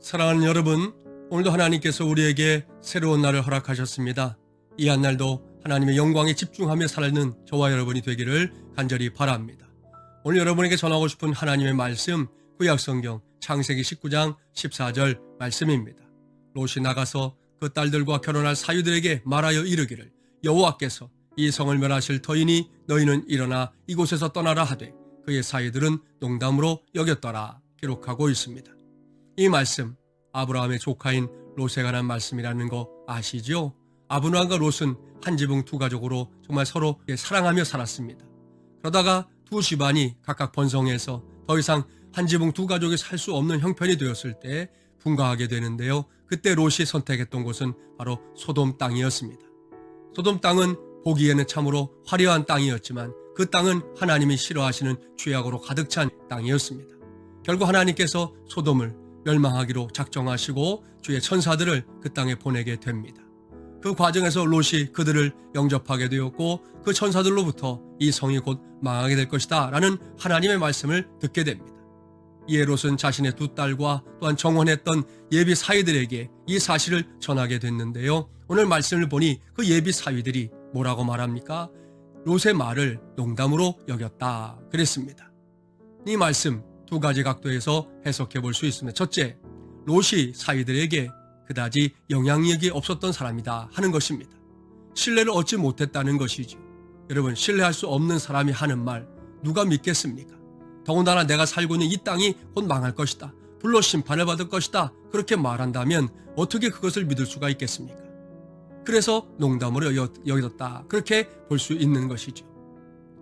사랑하는 여러분, 오늘도 하나님께서 우리에게 새로운 날을 허락하셨습니다. 이 한 날도 하나님의 영광에 집중하며 살는 저와 여러분이 되기를 간절히 바랍니다. 오늘 여러분에게 전하고 싶은 하나님의 말씀, 구약성경 창세기 19장 14절 말씀입니다. 롯이 나가서 그 딸들과 결혼할 사유들에게 말하여 이르기를, 여호와께서 이 성을 멸하실 터이니 너희는 일어나 이곳에서 떠나라 하되 그의 사유들은 농담으로 여겼더라 기록하고 있습니다. 이 말씀, 아브라함의 조카인 롯에 관한 말씀이라는 거 아시죠? 아브라함과 롯은 한 지붕 두 가족으로 정말 서로 사랑하며 살았습니다. 그러다가 두 집안이 각각 번성해서 더 이상 한 지붕 두 가족이 살 수 없는 형편이 되었을 때 분가하게 되는데요. 그때 롯이 선택했던 곳은 바로 소돔 땅이었습니다. 소돔 땅은 보기에는 참으로 화려한 땅이었지만 그 땅은 하나님이 싫어하시는 죄악으로 가득 찬 땅이었습니다. 결국 하나님께서 소돔을 멸망하기로 작정하시고 주의 천사들을 그 땅에 보내게 됩니다. 그 과정에서 롯이 그들을 영접하게 되었고 그 천사들로부터 이 성이 곧 망하게 될 것이다 라는 하나님의 말씀을 듣게 됩니다. 이에 롯은 자신의 두 딸과 또한 정혼했던 예비 사위들에게 이 사실을 전하게 됐는데요. 오늘 말씀을 보니 그 예비 사위들이 뭐라고 말합니까? 롯의 말을 농담으로 여겼다 그랬습니다. 이 말씀 두 가지 각도에서 해석해 볼 수 있습니다. 첫째, 롯이 사위들에게 그다지 영향력이 없었던 사람이다 하는 것입니다. 신뢰를 얻지 못했다는 것이죠. 여러분, 신뢰할 수 없는 사람이 하는 말 누가 믿겠습니까? 더군다나 내가 살고 있는 이 땅이 곧 망할 것이다, 불로 심판을 받을 것이다, 그렇게 말한다면 어떻게 그것을 믿을 수가 있겠습니까? 그래서 농담으로 여겼다, 그렇게 볼 수 있는 것이죠.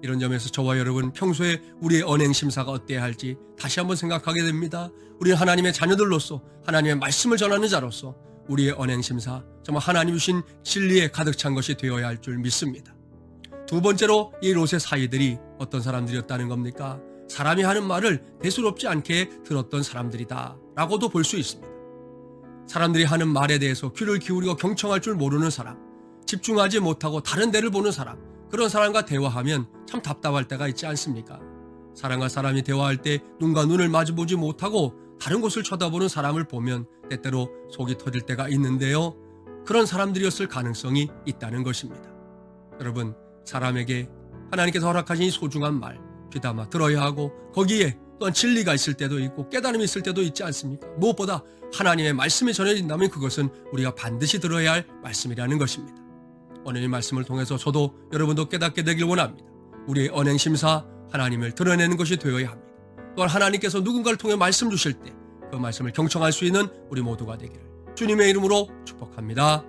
이런 점에서 저와 여러분 평소에 우리의 언행심사가 어때야 할지 다시 한번 생각하게 됩니다. 우리는 하나님의 자녀들로서 하나님의 말씀을 전하는 자로서 우리의 언행심사 정말 하나님 주신 진리에 가득 찬 것이 되어야 할 줄 믿습니다. 두 번째로 이 롯의 사위들이 어떤 사람들이었다는 겁니까? 사람이 하는 말을 대수롭지 않게 들었던 사람들이다 라고도 볼 수 있습니다. 사람들이 하는 말에 대해서 귀를 기울이고 경청할 줄 모르는 사람, 집중하지 못하고 다른 데를 보는 사람, 그런 사람과 대화하면 참 답답할 때가 있지 않습니까? 사람과 사람이 대화할 때 눈과 눈을 마주보지 못하고 다른 곳을 쳐다보는 사람을 보면 때때로 속이 터질 때가 있는데요. 그런 사람들이었을 가능성이 있다는 것입니다. 여러분, 사람에게 하나님께서 허락하신 이 소중한 말 귀담아 들어야 하고 거기에 또한 진리가 있을 때도 있고 깨달음이 있을 때도 있지 않습니까? 무엇보다 하나님의 말씀이 전해진다면 그것은 우리가 반드시 들어야 할 말씀이라는 것입니다. 오늘 이 말씀을 통해서 저도 여러분도 깨닫게 되길 원합니다. 우리의 언행심사 하나님을 드러내는 것이 되어야 합니다. 또한 하나님께서 누군가를 통해 말씀 주실 때 그 말씀을 경청할 수 있는 우리 모두가 되기를 주님의 이름으로 축복합니다.